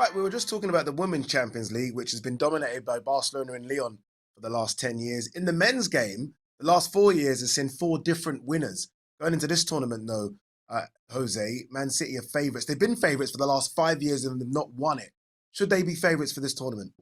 Right, we were just talking about the Women's Champions League, which has been dominated by Barcelona and Lyon for the last 10 years. In the men's game, the last 4 years has seen four different winners. Going into this tournament, though, Jose, Man City are favourites. They've been favourites for the last 5 years and they've not won it. Should they be favourites for this tournament?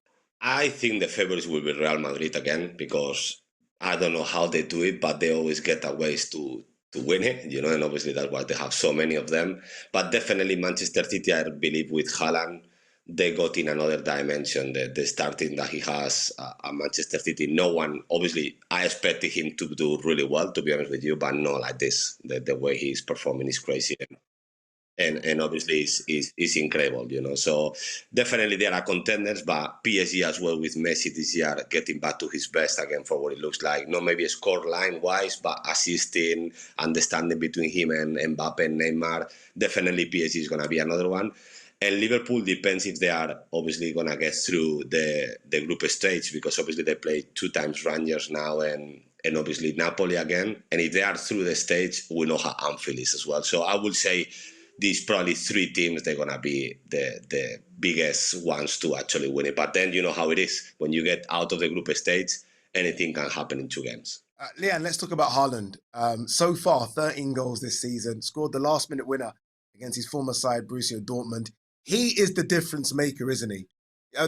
I think the favorites will be Real Madrid again because I don't know how they do it, but they always get a ways to win it, and obviously that's why they have so many of them. But definitely Manchester City, I believe with Haaland, they got in another dimension. The starting that he has at Manchester City, no one, obviously, I expected him to do really well, to be honest with you, but not like this. The way he's performing is crazy. And obviously is incredible. So definitely there are contenders, but PSG as well with Messi this year getting back to his best again for what it looks like. Not maybe score line wise, but assisting, understanding between him and Mbappe and Neymar. Definitely PSG is gonna be another one. And Liverpool depends if they are obviously gonna get through the group stage, because obviously they play 2 times Rangers now and obviously Napoli again. And if they are through the stage, we know how Anfield is as well. So I would say these probably 3 teams, they're going to be the biggest ones to actually win it. But then you know how it is. When you get out of the group stage, anything can happen in 2 games. Leanne, let's talk about Haaland. So far, 13 goals this season, scored the last-minute winner against his former side, Borussia Dortmund. He is the difference maker, isn't he?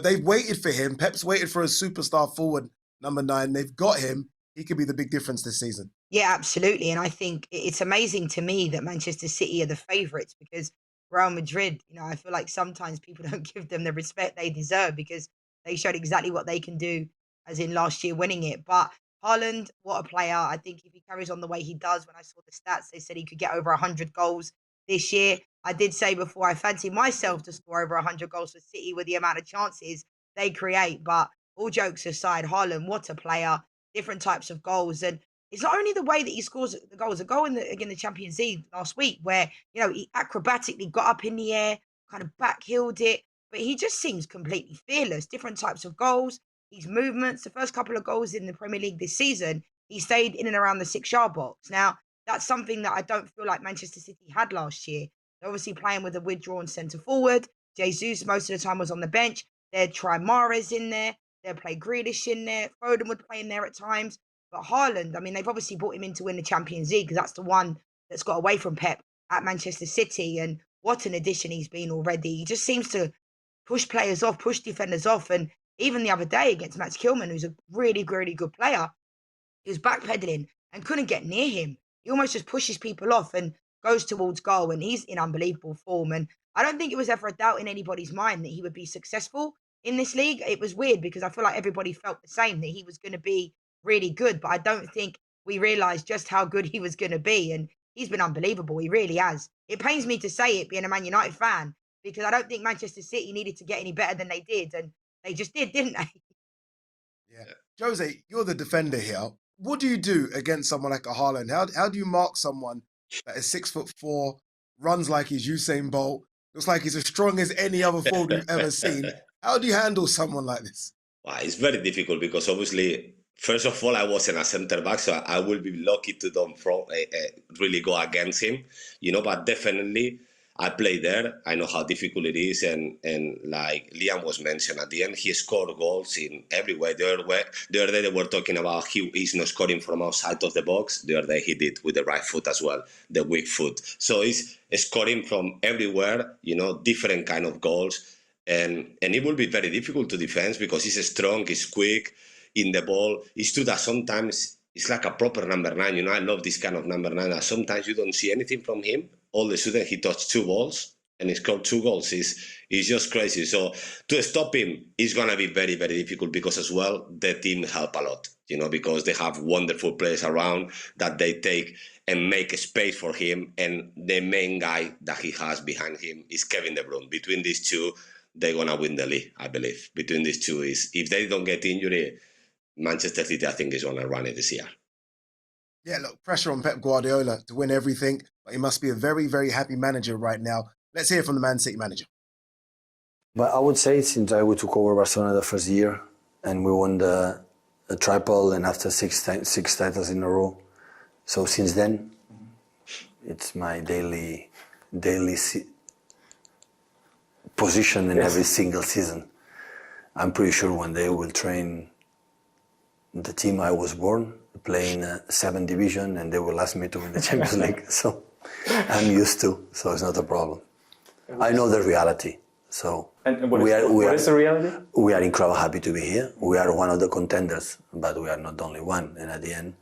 They've waited for him. Pep's waited for a superstar forward, number 9. They've got him. He could be the big difference this season. Yeah, absolutely. And I think it's amazing to me that Manchester City are the favourites, because Real Madrid, I feel like sometimes people don't give them the respect they deserve, because they showed exactly what they can do, as in last year winning it. But Haaland, what a player. I think if he carries on the way he does, when I saw the stats, they said he could get over 100 goals this year. I did say before I fancy myself to score over 100 goals for City with the amount of chances they create. But all jokes aside, Haaland, what a player. Different types of goals. And it's not only the way that he scores the goals. A goal in the Champions League last week where, he acrobatically got up in the air, kind of backheeled it, but he just seems completely fearless. Different types of goals, his movements. The first couple of goals in the Premier League this season, he stayed in and around the 6-yard box. Now, that's something that I don't feel like Manchester City had last year. They're obviously playing with a withdrawn centre forward. Jesus most of the time was on the bench. They'd try Mahrez in there. They'd play Grealish in there. Foden would play in there at times. But Haaland, they've obviously brought him in to win the Champions League, because that's the one that's got away from Pep at Manchester City. And what an addition he's been already. He just seems to push players off, push defenders off. And even the other day against Max Kilman, who's a really, really good player, he was backpedaling and couldn't get near him. He almost just pushes people off and goes towards goal, and he's in unbelievable form. And I don't think it was ever a doubt in anybody's mind that he would be successful in this league. It was weird because I feel like everybody felt the same, that he was going to be really good, but I don't think we realised just how good he was going to be. And he's been unbelievable. He really has. It pains me to say it, being a Man United fan, because I don't think Manchester City needed to get any better than they did, and they just did, didn't they? Yeah. Jose, you're the defender here. What do you do against someone like a Haaland? How do you mark someone that is 6'4", runs like he's Usain Bolt, looks like he's as strong as any other forward you've ever seen? How do you handle someone like this? Well, it's very difficult because obviously, first of all, I wasn't a centre back, so I will be lucky to don't really go against him, but definitely I play there. I know how difficult it is, and like Liam was mentioned at the end, he scored goals in every way. The other day they were talking about he is not scoring from outside of the box. The other day he did with the right foot as well, the weak foot. So he's scoring from everywhere, different kind of goals, and it will be very difficult to defend because he's strong, he's quick in the ball. It's true that sometimes it's like a proper number 9. I love this kind of number 9. That sometimes you don't see anything from him. All of a sudden he touched 2 balls and he scored 2 goals. It's just crazy. So to stop him is going to be very, very difficult, because as well, the team help a lot, because they have wonderful players around that they take and make space for him. And the main guy that he has behind him is Kevin De Bruyne. Between these two, they're going to win the league, I believe. Between these two, is if they don't get injury, Manchester City, I think, is going to run it this year. Yeah, look, pressure on Pep Guardiola to win everything, but he must be a very, very happy manager right now. Let's hear from the Man City manager. But I would say, since we took over Barcelona the first year and we won the triple, and after six titles in a row, so since then, it's my daily position in every single season. I'm pretty sure one day we'll train the team I was born, playing 7th division, and they will ask me to win the Champions League. So I'm used to, so it's not a problem. I know the reality. So And what is the reality? We are incredibly happy to be here. We are one of the contenders, but we are not the only one. And at the end,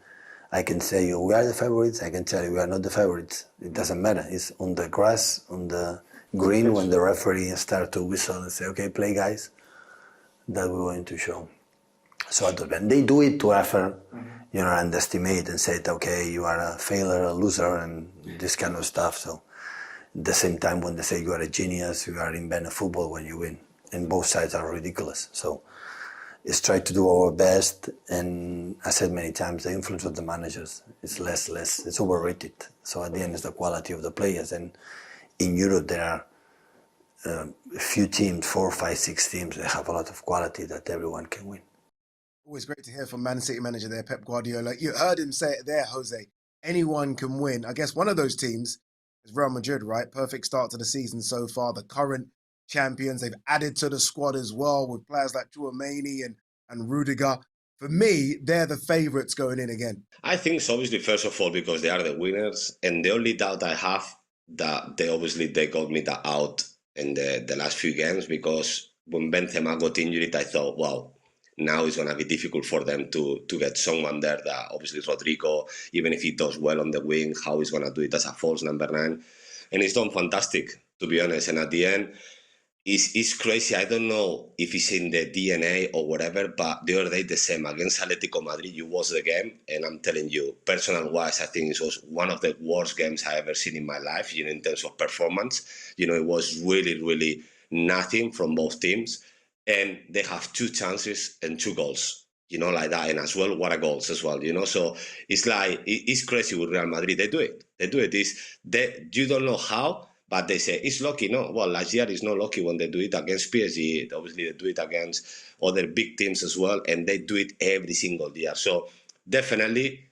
I can say we are the favorites. I can tell you we are not the favorites. It doesn't matter. It's on the grass, on the green, when the referee starts to whistle and say, okay, play guys, that we're going to show. So and they do it to effort, underestimate and say, okay, you are a failure, a loser, and this kind of stuff. So at the same time, when they say you are a genius, you are inventing football when you win. And both sides are ridiculous. So it's try to do our best. And I said many times, the influence of the managers is less. It's overrated. So at the end, it's the quality of the players. And in Europe, there are a few teams, 4, 5, 6 teams, that have a lot of quality that everyone can win. Always great to hear from Man City manager there, Pep Guardiola. You heard him say it there, Jose. Anyone can win. I guess one of those teams is Real Madrid, right? Perfect start to the season so far. The current champions. They've added to the squad as well with players like Tchouaméni and Rudiger. For me, they're the favourites going in again. I think so, obviously, first of all, because they are the winners. And the only doubt I have that they got me that out in the last few games, because when Benzema got injured, I thought, wow, now it's going to be difficult for them to get someone there that obviously Rodrigo, even if he does well on the wing, how he's going to do it as a false number 9. And he's done fantastic, to be honest. And at the end, it's crazy. I don't know if it's in the DNA or whatever, but the other day, the same against Atletico Madrid, you watched the game, and I'm telling you, personal-wise, I think it was one of the worst games I ever seen in my life, in terms of performance. It was really, really nothing from both teams. And they have 2 chances and 2 goals, like that. And as well, what a goals as well, So it's like, it's crazy with Real Madrid. They do it. You don't know how, but they say it's lucky. No, well, last year is not lucky when they do it against PSG. Obviously, they do it against other big teams as well. And they do it every single year. So definitely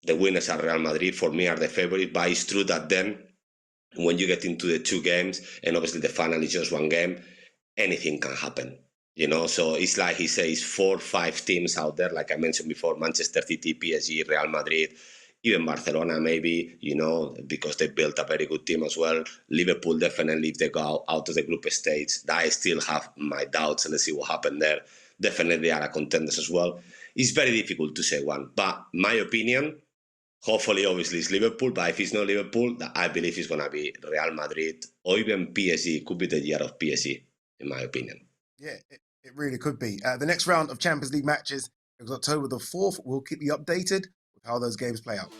the winners are Real Madrid. For me, are the favorite. But it's true that then when you get into the 2 games, and obviously the final is just 1 game, anything can happen. So it's like he says 4, 5 teams out there, like I mentioned before, Manchester City, PSG, Real Madrid, even Barcelona maybe, because they built a very good team as well. Liverpool definitely, if they go out to the group stage, I still have my doubts. Let's see what happened there. Definitely are a contenders as well. It's very difficult to say one, but my opinion, hopefully, obviously, it's Liverpool, but if it's not Liverpool, I believe it's going to be Real Madrid or even PSG. It could be the year of PSG, in my opinion. Yeah, it really could be. The next round of Champions League matches is October the 4th. We'll keep you updated with how those games play out.